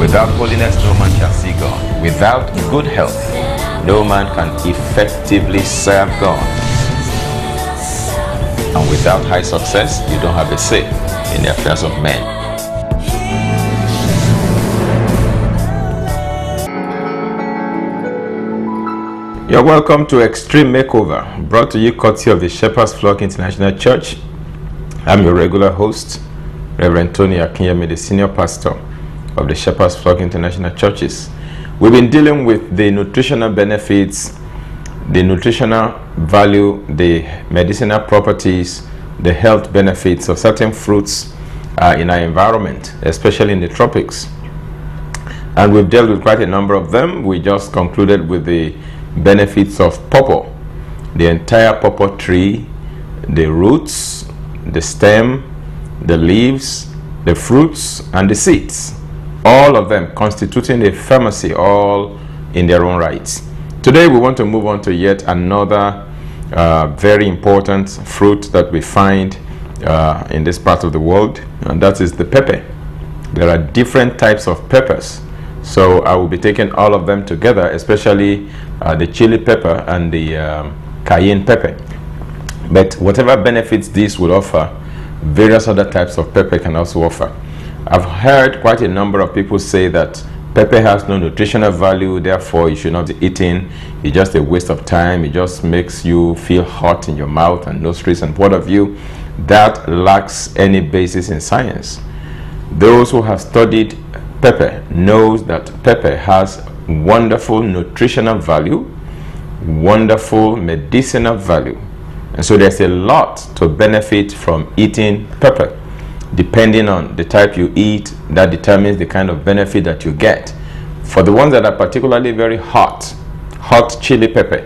Without holiness, no man shall see God. Without good health, no man can effectively serve God. And without high success, you don't have a say in the affairs of men. You're welcome to Extreme Makeover, brought to you courtesy of the Shepherd's Flock International Church. I'm your regular host, Reverend Tony Akinyemi, the senior pastor of the Shepherd's Flock International Churches. We've been dealing with the nutritional benefits, the nutritional value, the medicinal properties, the health benefits of certain fruits in our environment, especially in the tropics. And we've dealt with quite a number of them. We just concluded with the benefits of pawpaw, the entire pawpaw tree, the roots, the stem, the leaves, the fruits, and the seeds. All of them constituting a pharmacy, all in their own rights. Today we want to move on to yet another very important fruit that we find in this part of the world, and that is the pepper. There are different types of peppers, so I will be taking all of them together, especially the chili pepper and the cayenne pepper. But whatever benefits these will offer, various other types of pepper can also offer. I've heard quite a number of people say that pepper has no nutritional value, therefore you should not be eating. It's just a waste of time. It just makes you feel hot in your mouth and nostrils and what have you. That lacks any basis in science. Those who have studied pepper knows that pepper has wonderful nutritional value, wonderful medicinal value. And so there's a lot to benefit from eating pepper. Depending on the type you eat, that determines the kind of benefit that you get. For the ones that are particularly very hot chili pepper,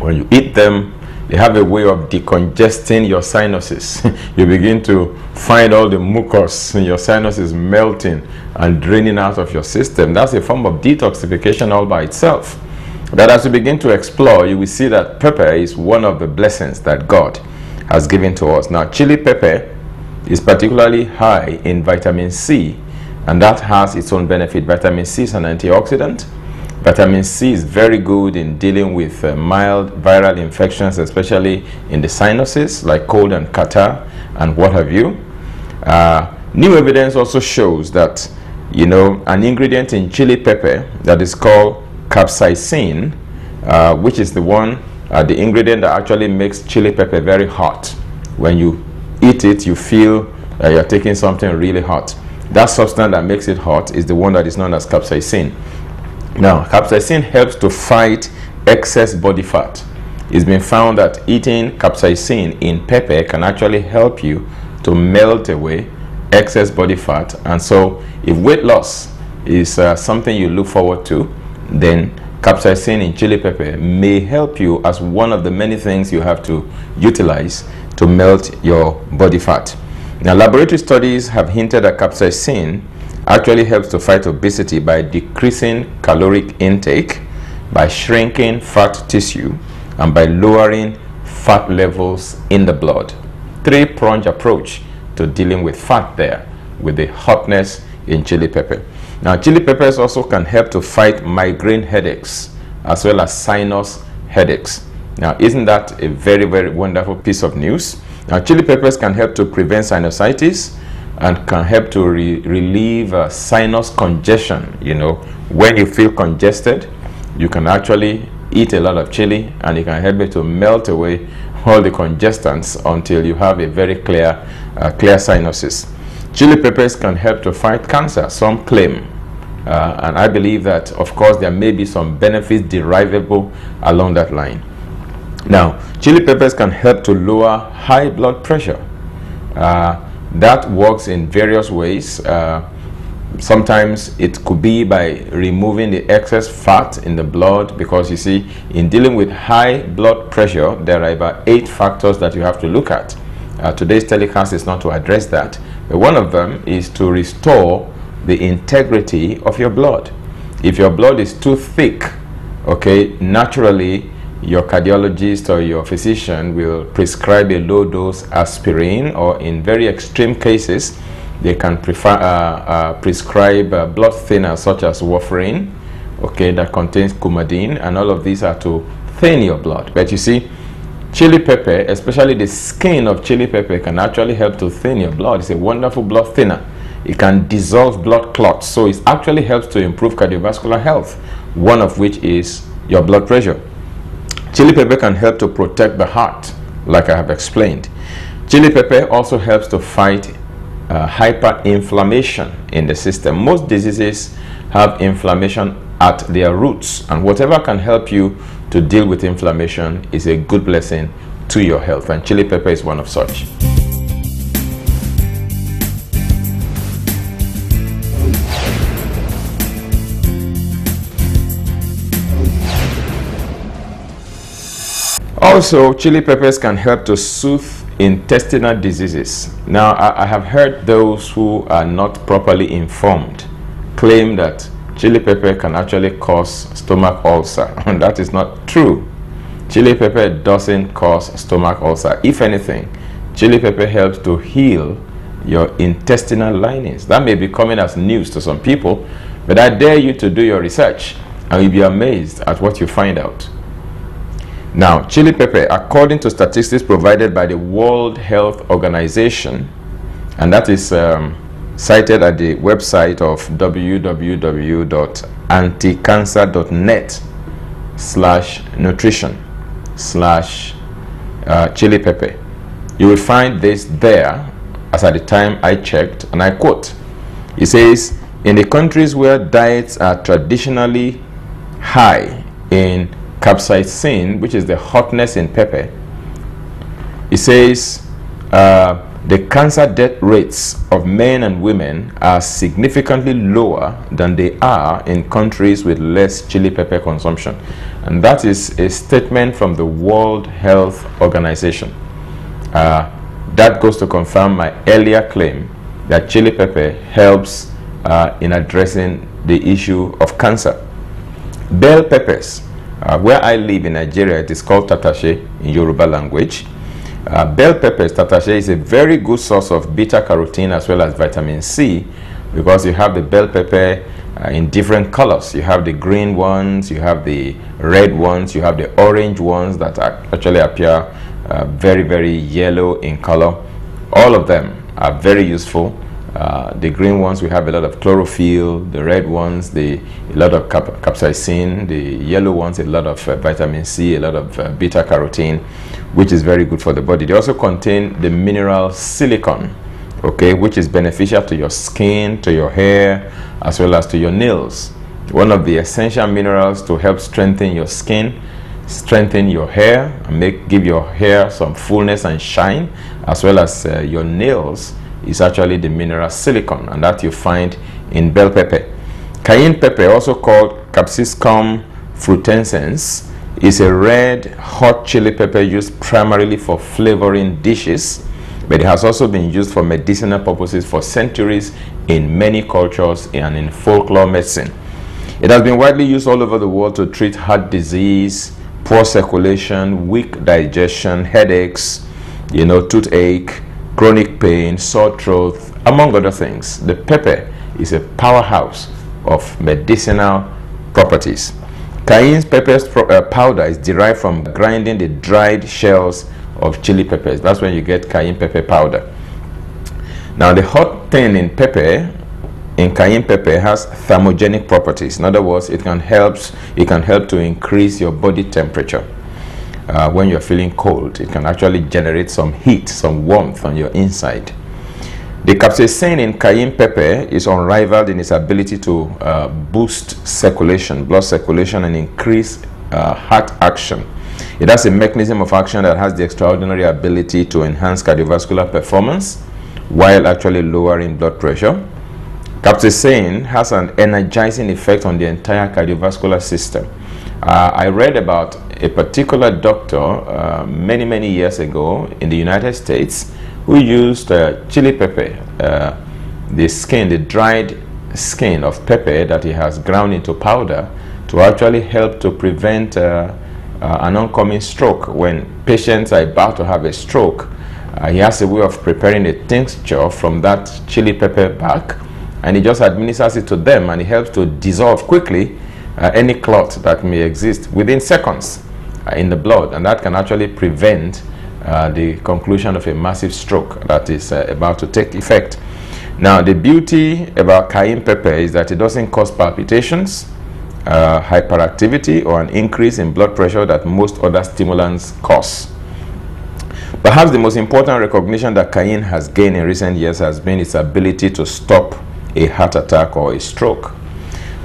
when you eat them, they have a way of decongesting your sinuses. You begin to find all the mucus in your sinuses melting and draining out of your system. That's a form of detoxification all by itself. That as you begin to explore, you will see that pepper is one of the blessings that God has given to us. Now, chili pepper is particularly high in vitamin C, and that has its own benefit. Vitamin C is an antioxidant. Vitamin C is very good in dealing with mild viral infections, especially in the sinuses, like cold and catarrh and what have you. New evidence also shows that, an ingredient in chili pepper that is called capsaicin, which is the ingredient that actually makes chili pepper very hot. When you eat it, you feel you're taking something really hot. That substance that makes it hot is the one that is known as capsaicin. Now, capsaicin helps to fight excess body fat. It's been found that eating capsaicin in pepper can actually help you to melt away excess body fat. And so if weight loss is something you look forward to, then capsaicin in chili pepper may help you as one of the many things you have to utilize to melt your body fat. Now, laboratory studies have hinted that capsaicin actually helps to fight obesity by decreasing caloric intake, by shrinking fat tissue, and by lowering fat levels in the blood. Three-pronged approach to dealing with fat there, with the hotness in chili pepper. Now, chili peppers also can help to fight migraine headaches as well as sinus headaches. Now, isn't that a very, very wonderful piece of news? Now, chili peppers can help to prevent sinusitis and can help to relieve sinus congestion. When you feel congested, you can actually eat a lot of chili and it can help you to melt away all the congestants until you have a very clear sinuses. Chili peppers can help to fight cancer, some claim. And I believe that, of course, there may be some benefits derivable along that line. Now, chili peppers can help to lower high blood pressure. That works in various ways. Sometimes it could be by removing the excess fat in the blood, because you see, in dealing with high blood pressure, there are about 8 factors that you have to look at. Today's telecast is not to address that, but one of them is to restore the integrity of your blood. If your blood is too thick, naturally your cardiologist or your physician will prescribe a low dose aspirin, or in very extreme cases They can prescribe blood thinners such as warfarin, okay, that contains coumadin, and all of these are to thin your blood. But you see, chili pepper, especially the skin of chili pepper, can actually help to thin your blood. It's a wonderful blood thinner. It can dissolve blood clots, so it actually helps to improve cardiovascular health, one of which is your blood pressure. Chili pepper can help to protect the heart, like I have explained. Chili pepper also helps to fight hyperinflammation in the system. Most diseases have inflammation at their roots, and whatever can help you to deal with inflammation is a good blessing to your health, and chili pepper is one of such. Also, chili peppers can help to soothe intestinal diseases. Now, I have heard those who are not properly informed claim that chili pepper can actually cause stomach ulcer, and that is not true. Chili pepper doesn't cause stomach ulcer. If anything, chili pepper helps to heal your intestinal linings. That may be coming as news to some people, but I dare you to do your research and you'll be amazed at what you find out. Now, chili pepper, according to statistics provided by the World Health Organization, and that is cited at the website of www.anticancer.net/nutrition/chili pepper. You will find this there as at the time I checked, and I quote. It says, in the countries where diets are traditionally high in capsaicin, which is the hotness in pepper, it says the cancer death rates of men and women are significantly lower than they are in countries with less chili pepper consumption. And that is a statement from the World Health Organization. That goes to confirm my earlier claim that chili pepper helps in addressing the issue of cancer. Bell peppers, where I live in Nigeria, it is called tatashe in Yoruba language. Bell peppers, tatashe, is a very good source of beta carotene as well as vitamin C, because you have the bell pepper in different colors. You have the green ones, you have the red ones, you have the orange ones that actually appear very, very yellow in color. All of them are very useful. The green ones, we have a lot of chlorophyll. The red ones, a lot of capsaicin. The yellow ones, a lot of vitamin C, a lot of beta carotene, which is very good for the body. They also contain the mineral silicon, okay, which is beneficial to your skin, to your hair, as well as to your nails. One of the essential minerals to help strengthen your skin, strengthen your hair, and give your hair some fullness and shine, as well as your nails, is actually the mineral silicon, and that you find in bell pepper. Cayenne pepper, also called Capsicum fruitescens, is a red hot chili pepper used primarily for flavoring dishes, but it has also been used for medicinal purposes for centuries in many cultures and in folklore medicine. It has been widely used all over the world to treat heart disease, poor circulation, weak digestion, headaches, toothache, chronic pain, sore throat, among other things. The pepper is a powerhouse of medicinal properties. Cayenne pepper powder is derived from grinding the dried shells of chili peppers. That's when you get cayenne pepper powder. Now, the hot thing in cayenne pepper has thermogenic properties. In other words, it can help to increase your body temperature. When you're feeling cold, it can actually generate some heat, some warmth on your inside. The capsaicin in cayenne pepper is unrivaled in its ability to boost circulation, blood circulation, and increase heart action. It has a mechanism of action that has the extraordinary ability to enhance cardiovascular performance while actually lowering blood pressure. Capsaicin has an energizing effect on the entire cardiovascular system. I read about a particular doctor many years ago in the United States who used chili pepper, the dried skin of pepper that he has ground into powder, to actually help to prevent an oncoming stroke. When patients are about to have a stroke He has a way of preparing a tincture from that chili pepper bark, and he just administers it to them, and it helps to dissolve quickly any clot that may exist within seconds in the blood, and that can actually prevent the conclusion of a massive stroke that is about to take effect. Now, the beauty about cayenne pepper is that it doesn't cause palpitations, hyperactivity, or an increase in blood pressure that most other stimulants cause. Perhaps the most important recognition that cayenne has gained in recent years has been its ability to stop a heart attack or a stroke.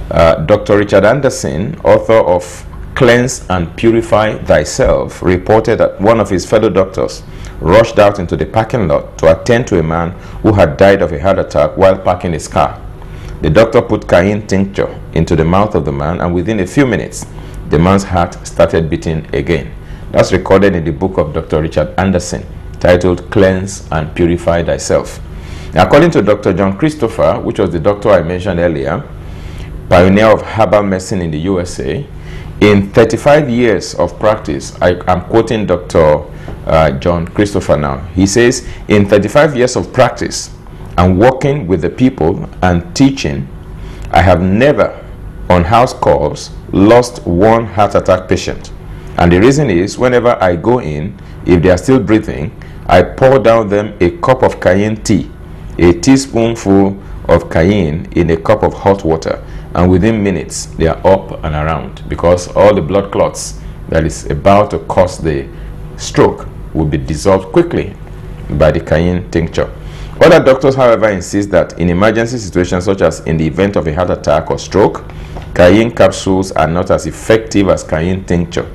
Dr. Richard Anderson, author of Cleanse and Purify Thyself, reported that one of his fellow doctors rushed out into the parking lot to attend to a man who had died of a heart attack while parking his car. The doctor put cayenne tincture into the mouth of the man, and within a few minutes, the man's heart started beating again. That's recorded in the book of Dr. Richard Anderson, titled Cleanse and Purify Thyself. Now, according to Dr. John Christopher, which was the doctor I mentioned earlier, pioneer of herbal medicine in the USA, in 35 years of practice, I'm quoting Dr. John Christopher now. He says, in 35 years of practice and working with the people and teaching, I have never, on house calls, lost one heart attack patient. And the reason is, whenever I go in, if they are still breathing, I pour down them a cup of cayenne tea, a teaspoonful of cayenne in a cup of hot water, and within minutes they are up and around, because all the blood clots that is about to cause the stroke will be dissolved quickly by the cayenne tincture. Other doctors, however, insist that in emergency situations such as in the event of a heart attack or stroke, cayenne capsules are not as effective as cayenne tincture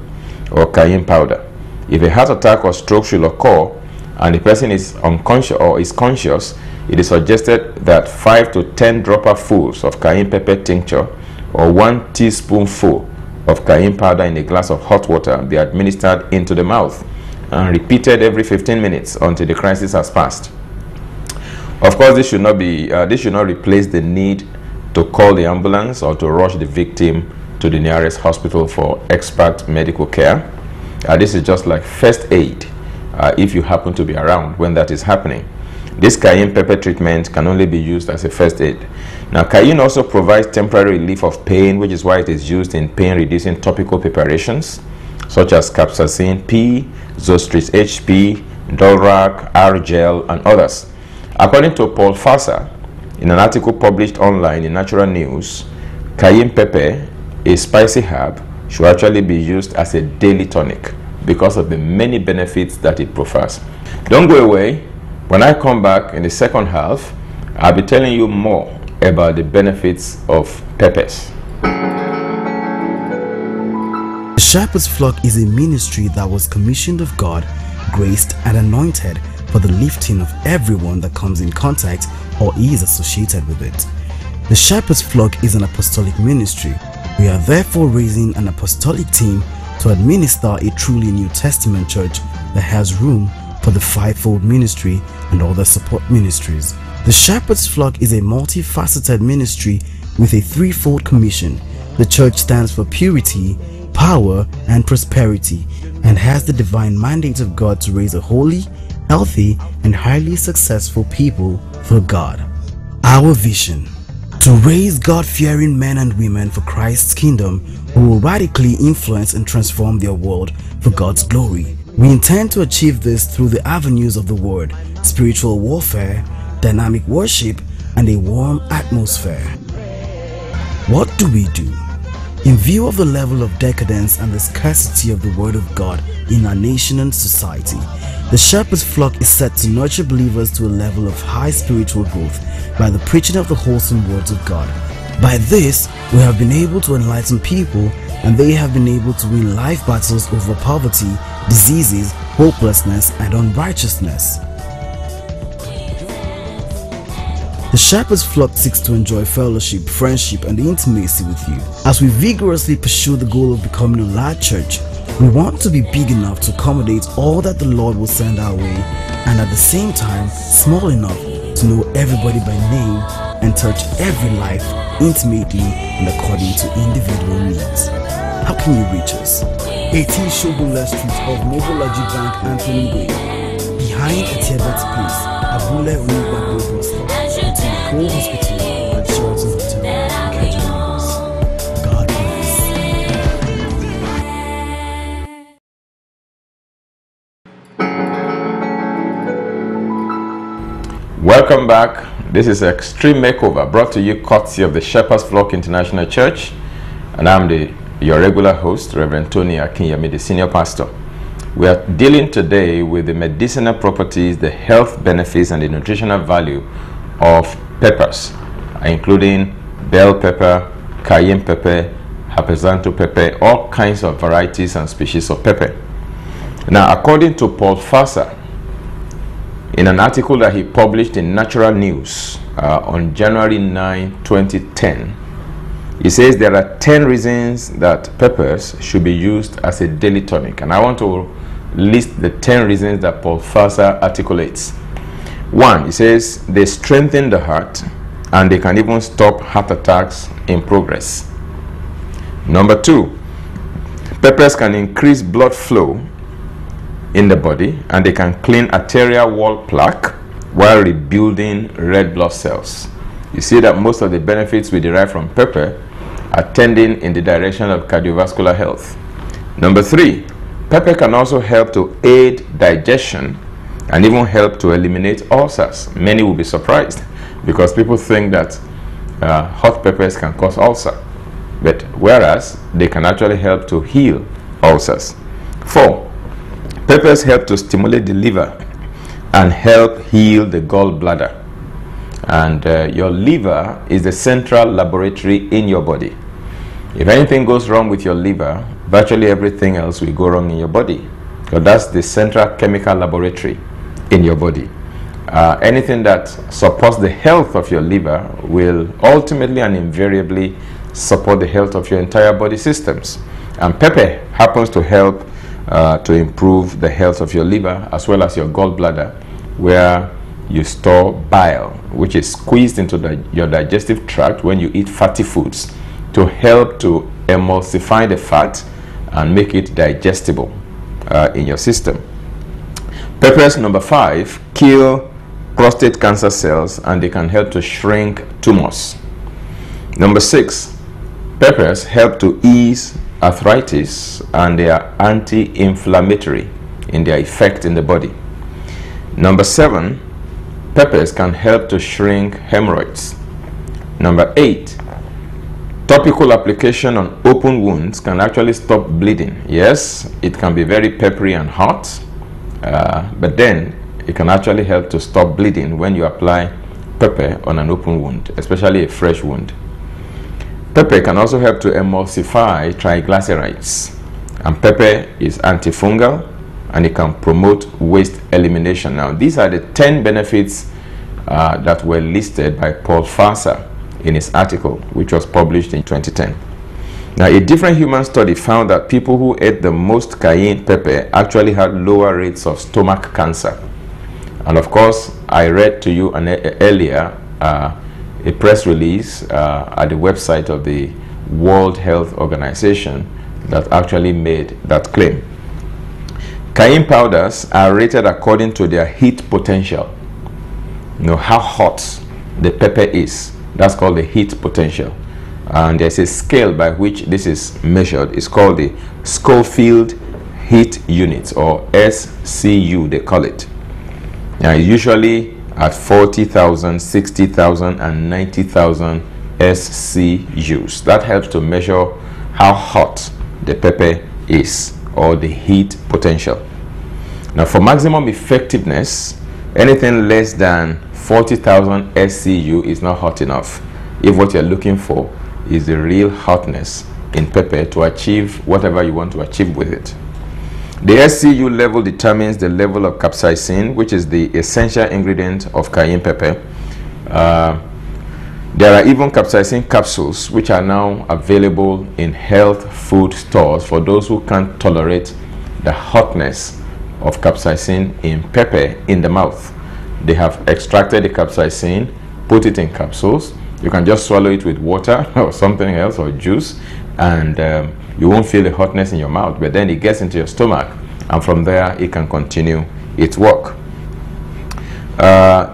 or cayenne powder. If a heart attack or stroke should occur and the person is unconscious or is conscious, it is suggested that 5 to 10 dropperfuls of cayenne pepper tincture or 1 teaspoonful of cayenne powder in a glass of hot water be administered into the mouth and repeated every 15 minutes until the crisis has passed. Of course, this should not replace the need to call the ambulance or to rush the victim to the nearest hospital for expert medical care. This is just like first aid if you happen to be around when that is happening. This cayenne pepper treatment can only be used as a first aid. Now, cayenne also provides temporary relief of pain, which is why it is used in pain-reducing topical preparations such as capsaicin P, Zostris HP, Dolrac, R-Gel, and others. According to Paul Farser, in an article published online in Natural News, cayenne pepper, a spicy herb, should actually be used as a daily tonic because of the many benefits that it proffers. Don't go away. When I come back in the second half, I'll be telling you more about the benefits of peppers. The Shepherd's Flock is a ministry that was commissioned of God, graced and anointed for the lifting of everyone that comes in contact or is associated with it. The Shepherd's Flock is an apostolic ministry. We are therefore raising an apostolic team to administer a truly New Testament church that has room for the fivefold ministry and other support ministries. The Shepherd's Flock is a multifaceted ministry with a threefold commission. The church stands for purity, power, and prosperity, and has the divine mandate of God to raise a holy, healthy, and highly successful people for God. Our vision: to raise God-fearing men and women for Christ's kingdom who will radically influence and transform their world for God's glory. We intend to achieve this through the avenues of the Word, spiritual warfare, dynamic worship, and a warm atmosphere. What do we do? In view of the level of decadence and the scarcity of the Word of God in our nation and society, the Shepherd's Flock is set to nurture believers to a level of high spiritual growth by the preaching of the wholesome words of God. By this, we have been able to enlighten people, and they have been able to win life battles over poverty, diseases, hopelessness, and unrighteousness. The Shepherd's Flock seeks to enjoy fellowship, friendship, and intimacy with you. As we vigorously pursue the goal of becoming a large church, we want to be big enough to accommodate all that the Lord will send our way, and at the same time, small enough to know everybody by name and touch every life intimately and according to individual needs. How can you reach us? 18 Shobula Street of Mobolaji Bank, Anthony Way, behind at Tebet Place, Abule Uniba Global Stop, between Core Hospital and Sheraton Hotel, Ikeja, Lagos. God bless. Welcome back. This is Extreme Makeover, brought to you courtesy of the Shepherd's Flock International Church, and I'm your regular host, Reverend Tony Akinyemi, the senior pastor. We are dealing today with the medicinal properties, the health benefits, and the nutritional value of peppers, including bell pepper, cayenne pepper, hapasanto pepper, all kinds of varieties and species of pepper. Now, according to Paul Farser, in an article that he published in Natural News on January 9, 2010, he says there are 10 reasons that peppers should be used as a daily tonic. And I want to list the 10 reasons that Paul Farser articulates. 1, he says they strengthen the heart and they can even stop heart attacks in progress. Number 2, peppers can increase blood flow in the body and they can clean arterial wall plaque while rebuilding red blood cells. You see that most of the benefits we derive from pepper are tending in the direction of cardiovascular health. Number 3, pepper can also help to aid digestion and even help to eliminate ulcers. Many will be surprised because people think that hot peppers can cause ulcer, but whereas they can actually help to heal ulcers. 4, peppers help to stimulate the liver and help heal the gallbladder. And your liver is the central laboratory in your body. If anything goes wrong with your liver, virtually everything else will go wrong in your body. So that's the central chemical laboratory in your body. Anything that supports the health of your liver will ultimately and invariably support the health of your entire body systems. And pepper happens to help to improve the health of your liver as well as your gallbladder, where you store bile, which is squeezed into your digestive tract when you eat fatty foods to help to emulsify the fat and make it digestible in your system. Peppers, number 5, kill prostate cancer cells and they can help to shrink tumors. Number 6, peppers help to ease arthritis and they are anti-inflammatory in their effect in the body. Number 7, peppers can help to shrink hemorrhoids. Number 8, topical application on open wounds can actually stop bleeding. Yes, it can be very peppery and hot, but then it can actually help to stop bleeding when you apply pepper on an open wound, especially a fresh wound. Pepper can also help to emulsify triglycerides, and pepper is antifungal and it can promote waste elimination. Now, these are the 10 benefits that were listed by Paul Farser in his article, which was published in 2010. Now, a different human study found that people who ate the most cayenne pepper actually had lower rates of stomach cancer. And of course, I read to you earlier a press release at the website of the World Health Organization that actually made that claim. Cayenne powders are rated according to their heat potential. You know how hot the pepper is. That's called the heat potential. And there's a scale by which this is measured. It's called the Schofield Heat Unit, or SCU they call it. Now, usually at 40,000, 60,000, and 90,000 SCUs. That helps to measure how hot the pepper is, or the heat potential. Now, for maximum effectiveness, anything less than 40,000 SCU is not hot enough. If what you're looking for is the real hotness in pepper to achieve whatever you want to achieve with it. The SCU level determines the level of capsaicin, which is the essential ingredient of cayenne pepper. There are even capsaicin capsules which are now available in health food stores for those who can't tolerate the hotness of capsaicin in pepper in the mouth. They have extracted the capsaicin, put it in capsules. You can just swallow it with water or something else, or juice, and you won't feel the hotness in your mouth, but then it gets into your stomach, and from there it can continue its work.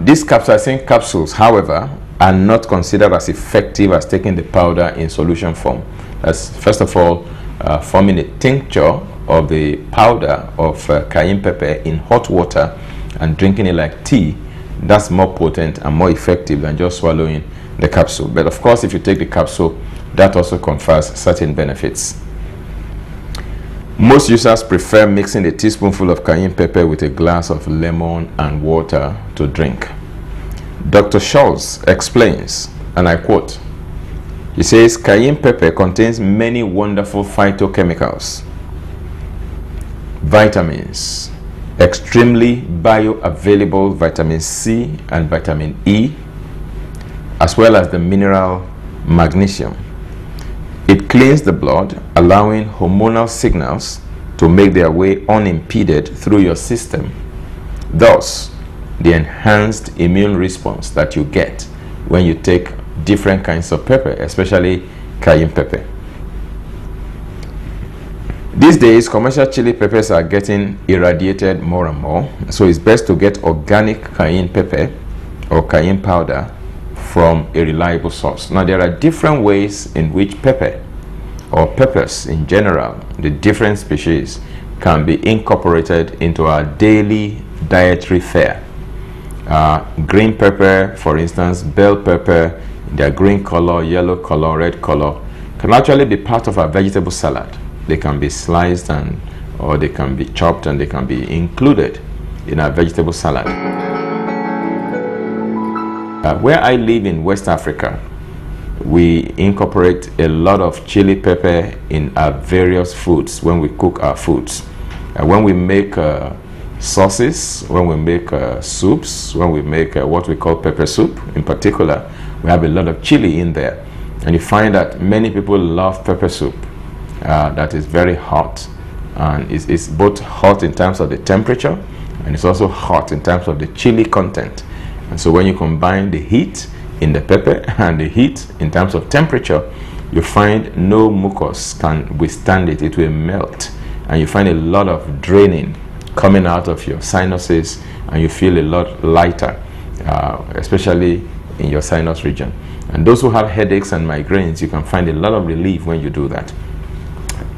These capsaicin capsules, however, are not considered as effective as taking the powder in solution form. That's first of all forming a tincture of the powder of cayenne pepper in hot water and drinking it like tea. That's more potent and more effective than just swallowing the capsule. But of course, if you take the capsule, that also confers certain benefits. Most users prefer mixing a teaspoonful of cayenne pepper with a glass of lemon and water to drink. Dr. Schultz explains, and I quote, he says, cayenne pepper contains many wonderful phytochemicals, vitamins, extremely bioavailable vitamin C and vitamin E, as well as the mineral magnesium. It cleans the blood, allowing hormonal signals to make their way unimpeded through your system. Thus, the enhanced immune response that you get when you take different kinds of pepper, especially cayenne pepper. These days, commercial chili peppers are getting irradiated more and more, so it's best to get organic cayenne pepper or cayenne powder from a reliable source. Now, there are different ways in which pepper or peppers in general, the different species, can be incorporated into our daily dietary fare. Green pepper, for instance, bell pepper, their green color, yellow color, red color, can actually be part of our vegetable salad. They can be sliced or they can be chopped and they can be included in our vegetable salad. Where I live in West Africa, we incorporate a lot of chili pepper in our various foods when we cook our foods. When we make sauces, when we make soups, when we make what we call pepper soup in particular, we have a lot of chili in there. And you find that many people love pepper soup that is very hot. And it's both hot in terms of the temperature and it's also hot in terms of the chili content. And so when you combine the heat in the pepper and the heat in terms of temperature, you find no mucus can withstand it. It will melt. And you find a lot of draining coming out of your sinuses and you feel a lot lighter, especially in your sinus region. And those who have headaches and migraines, you can find a lot of relief when you do that.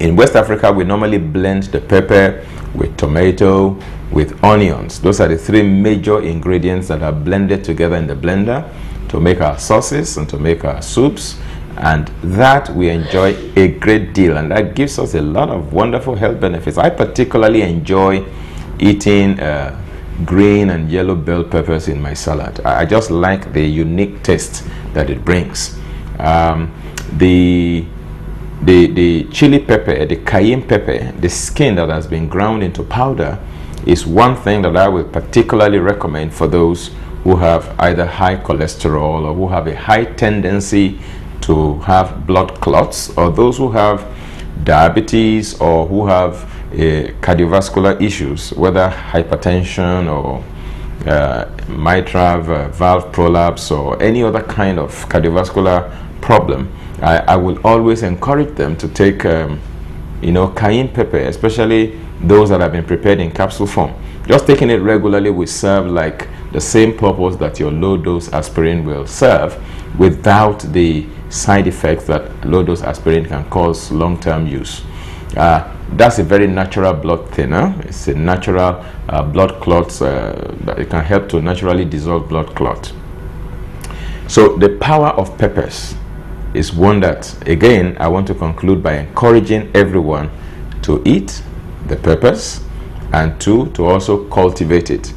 In West Africa, we normally blend the pepper with tomato, with onions. Those are the three major ingredients that are blended together in the blender to make our sauces and to make our soups. And that we enjoy a great deal, and that gives us a lot of wonderful health benefits. I particularly enjoy eating green and yellow bell peppers in my salad. I just like the unique taste that it brings. The chili pepper, the cayenne pepper, the skin that has been ground into powder is one thing that I would particularly recommend for those who have either high cholesterol or who have a high tendency to have blood clots, or those who have diabetes or who have cardiovascular issues, whether hypertension or mitral valve prolapse or any other kind of cardiovascular problem. I will always encourage them to take cayenne pepper, especially those that have been prepared in capsule form. Just taking it regularly will serve like the same purpose that your low-dose aspirin will serve, without the side effects that low-dose aspirin can cause long-term use. That's a very natural blood thinner. It's a natural blood clots that it can help to naturally dissolve blood clot. So the power of peppers is one that, again, I want to conclude by encouraging everyone to eat the peppers, and to also cultivate it.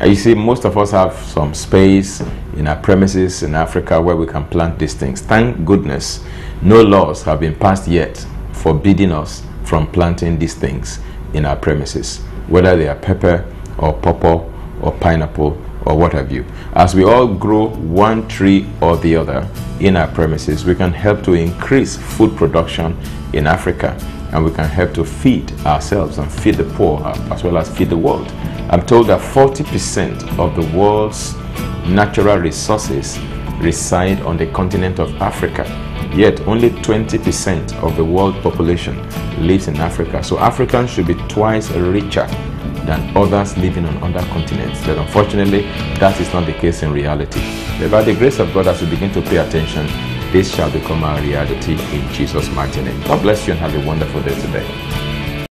You see, most of us have some space in our premises in Africa where we can plant these things. Thank goodness no laws have been passed yet forbidding us from planting these things in our premises, whether they are pepper or pawpaw or pineapple or what have you. As we all grow one tree or the other in our premises, we can help to increase food production in Africa, and we can help to feed ourselves and feed the poor as well as feed the world. I'm told that 40% of the world's natural resources reside on the continent of Africa, yet only 20% of the world population lives in Africa. So Africans should be twice richer than others living on other continents. But unfortunately, that is not the case in reality. But by the grace of God, as we begin to pay attention, this shall become our reality in Jesus' mighty name. God bless you and have a wonderful day today.